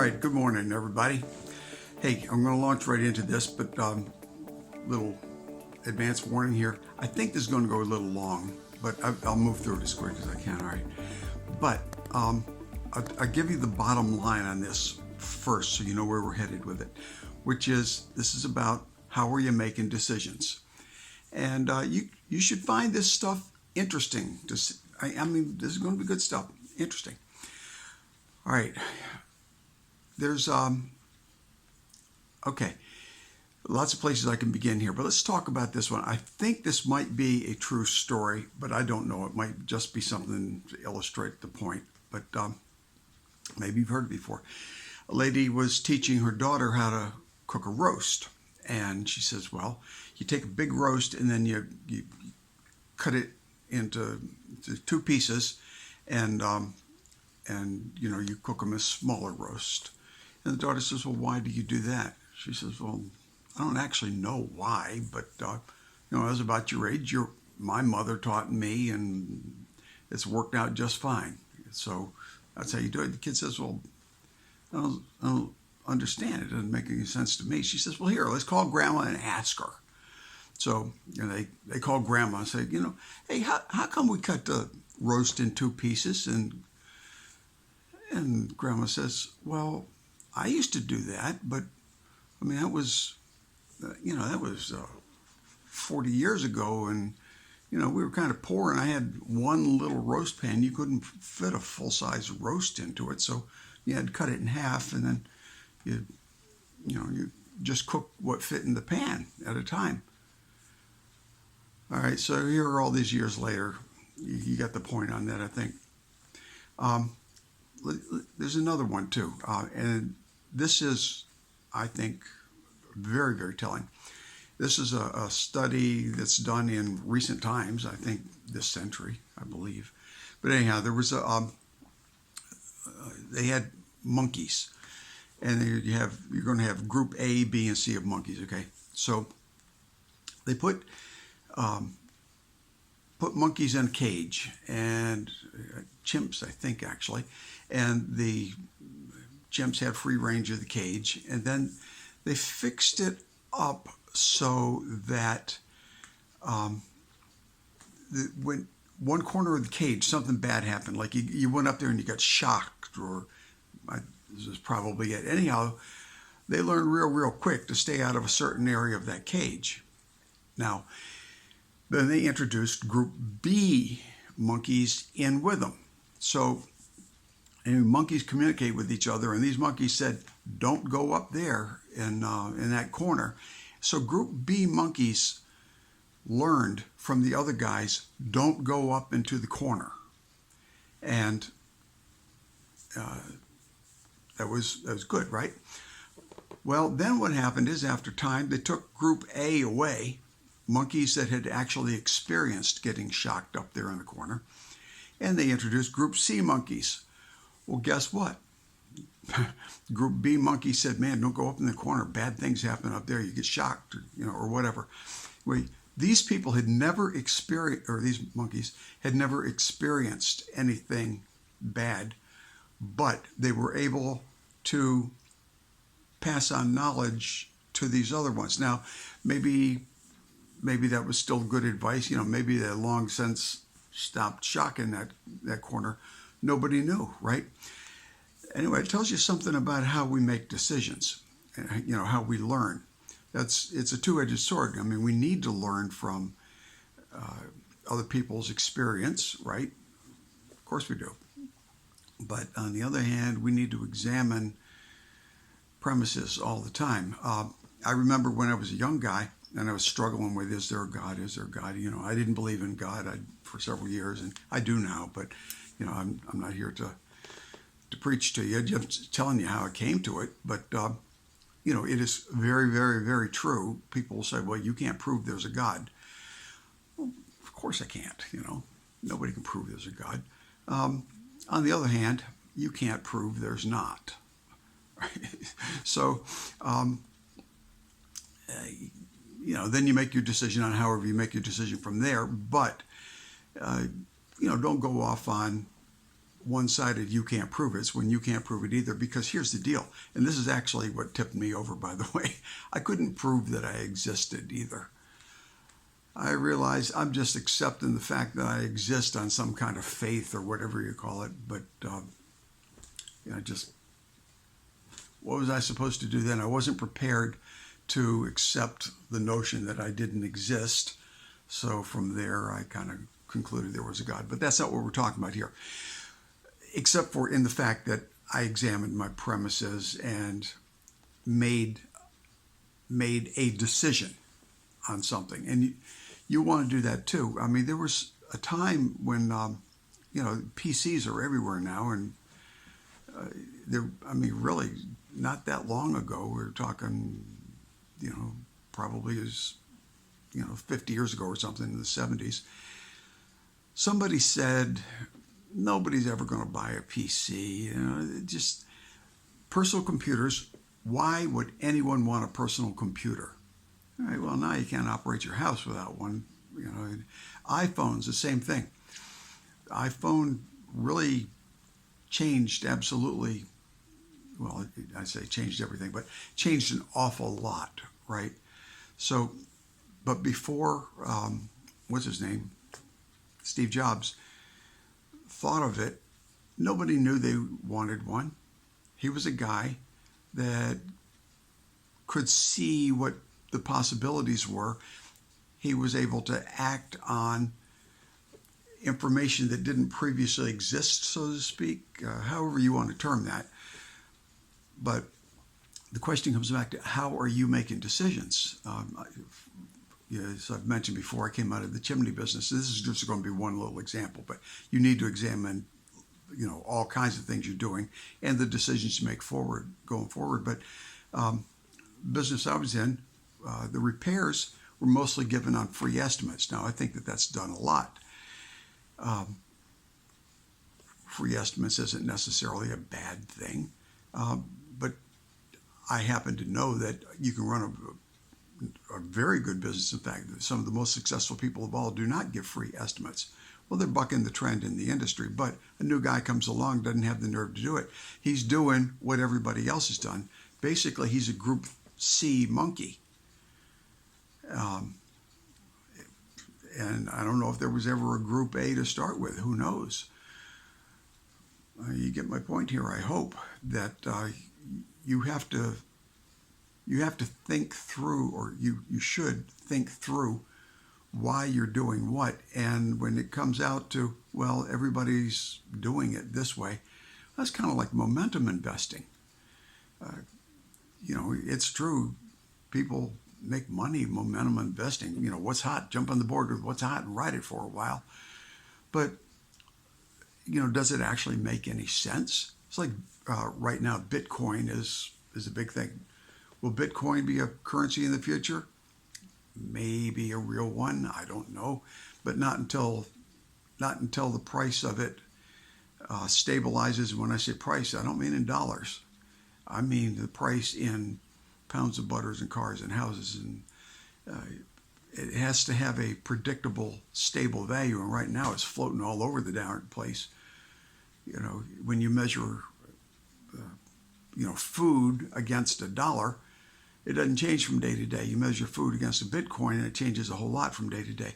right, good morning, everybody. Hey, I'm going to launch right into this, but little advance warning here. I think this is going to go a little long, but I'll move through it as quick as I can, all right? But I'll give you the bottom line on this first so you know where we're headed with it, which is this is about how are you making decisions. And you should find this stuff interesting. I mean, this is going to be good stuff. Interesting. All right. There's okay, lots of places I can begin here, but let's talk about this one. I think this might be a true story, but I don't know. It might just be something to illustrate the point, but maybe you've heard it before. A lady was teaching her daughter how to cook a roast, and she says, well, you take a big roast and then you cut it into two pieces, and you cook them as smaller roast. And the daughter says, well, why do you do that? She says, well, I don't actually know why, but, I was about your age. My mother taught me, and it's worked out just fine. So that's how you do it. The kid says, well, I don't understand. It doesn't make any sense to me. She says, well, here, let's call Grandma and ask her. So they call Grandma and say, hey, how come we cut the roast in two pieces? And Grandma says, well, I used to do that, but I mean, that was 40 years ago, and we were kind of poor, and I had one little roast pan. You couldn't fit a full-size roast into it, so you had to cut it in half, and then you just cook what fit in the pan at a time. All right, so here are all these years later. You got the point on that, I think. There's another one too, and this is, I think, very, very telling. This is a study that's done in recent times, I think this century, I believe. But anyhow, there was they had monkeys, and you're going to have group A, B, and C of monkeys. Okay, so they put monkeys in a cage, and chimps, I think, actually, and the chimps had free range of the cage, and then they fixed it up so that when one corner of the cage, something bad happened, like you went up there and you got shocked, or this is probably it. Anyhow, they learned real quick to stay out of a certain area of that cage. Now, then they introduced group B monkeys in with them. So monkeys communicate with each other, and these monkeys said, don't go up there in that corner. So group B monkeys learned from the other guys, don't go up into the corner. And that was good, right? Well, then what happened is, after time, they took group A away, monkeys that had actually experienced getting shocked up there in the corner, and they introduced group C monkeys. Well, guess what? Group B monkey said, man, don't go up in the corner. Bad things happen up there. You get shocked, or whatever. These people had never experienced, or these monkeys had never experienced anything bad, but they were able to pass on knowledge to these other ones. Now, maybe that was still good advice. Maybe they had long since stopped shocking that corner. Nobody knew, right? Anyway, it tells you something about how we make decisions, how we learn. It's a two-edged sword. I mean, we need to learn from other people's experience, right? Of course we do. But on the other hand, we need to examine premises all the time. I remember when I was a young guy, and I was struggling with, is there a God? Is there a God? I didn't believe in God for several years, and I do now, but I'm not here to preach to you, just telling you how I came to it. But it is very, very, very true. People will say, well, you can't prove there's a God. Well, of course I can't. Nobody can prove there's a God. On the other hand, you can't prove there's not. So then you make your decision on however you make your decision from there. But don't go off on one-sided, you can't prove it. It's when you can't prove it either, because here's the deal, and this is actually what tipped me over, by the way. I couldn't prove that I existed either. I realize I'm just accepting the fact that I exist on some kind of faith or whatever you call it, but just what was I supposed to do then? I wasn't prepared to accept the notion that I didn't exist. So from there, I kind of concluded there was a God. But that's not what we're talking about here, except for in the fact that I examined my premises and made a decision on something. And you want to do that too. I mean, there was a time when, PCs are everywhere now, and really not that long ago, we were talking, probably as, 50 years ago or something, in the 70s, somebody said, nobody's ever going to buy a PC, just personal computers. Why would anyone want a personal computer? All right, well, now you can't operate your house without one. iPhones, the same thing. iPhone really changed absolutely, well, I say changed everything, but changed an awful lot, right? So, but before, what's his name? Steve Jobs thought of it, nobody knew they wanted one. He was a guy that could see what the possibilities were. He was able to act on information that didn't previously exist, so to speak, however you want to term that. But the question comes back to, how are you making decisions? As I've mentioned before, I came out of the chimney business. This is just going to be one little example, but you need to examine, all kinds of things you're doing and the decisions you make going forward. But business I was in, the repairs were mostly given on free estimates. Now, I think that that's done a lot. Free estimates isn't necessarily a bad thing, but I happen to know that you can run a very good business. In fact, some of the most successful people of all do not give free estimates. Well, they're bucking the trend in the industry, but a new guy comes along, doesn't have the nerve to do it. He's doing what everybody else has done. Basically, he's a Group C monkey. And I don't know if there was ever a Group A to start with. Who knows? You get my point here. I hope that you have to think through, or you should think through why you're doing what. And when it comes out to, well, everybody's doing it this way, that's kind of like momentum investing. It's true. People make money momentum investing. What's hot, jump on the board with what's hot and ride it for a while. But, does it actually make any sense? It's like right now, Bitcoin is a big thing. Will Bitcoin be a currency in the future? Maybe a real one. I don't know, but not until the price of it stabilizes. When I say price, I don't mean in dollars. I mean the price in pounds of butters and cars and houses, and it has to have a predictable, stable value. And right now, it's floating all over the darn place. When you measure, food against a dollar, it doesn't change from day to day. You measure food against a Bitcoin, and it changes a whole lot from day to day.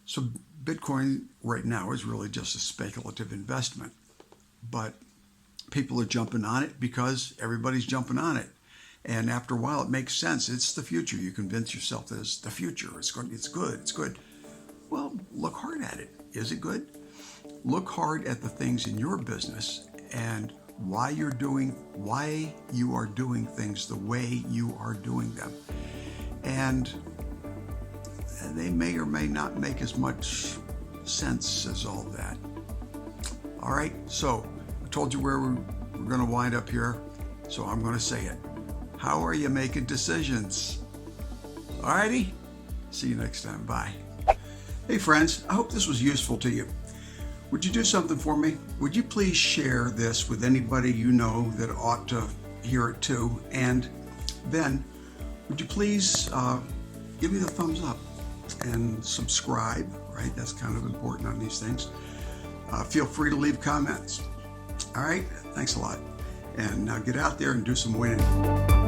So Bitcoin right now is really just a speculative investment, but people are jumping on it because everybody's jumping on it. And after a while, it makes sense. It's the future. You convince yourself that it's the future. It's good. Well, look hard at it. Is it good? Look hard at the things in your business and why you are doing things the way you are doing them. And they may or may not make as much sense as all that. All right, so I told you where we're going to wind up here, so I'm going to say it. How are you making decisions? All righty, see you next time. Bye. Hey friends, I hope this was useful to you. Would you do something for me? Would you please share this with anybody you know that ought to hear it too? And then would you please give me the thumbs up and subscribe, right? That's kind of important on these things. feel free to leave comments. All right, thanks a lot. And now get out there and do some winning.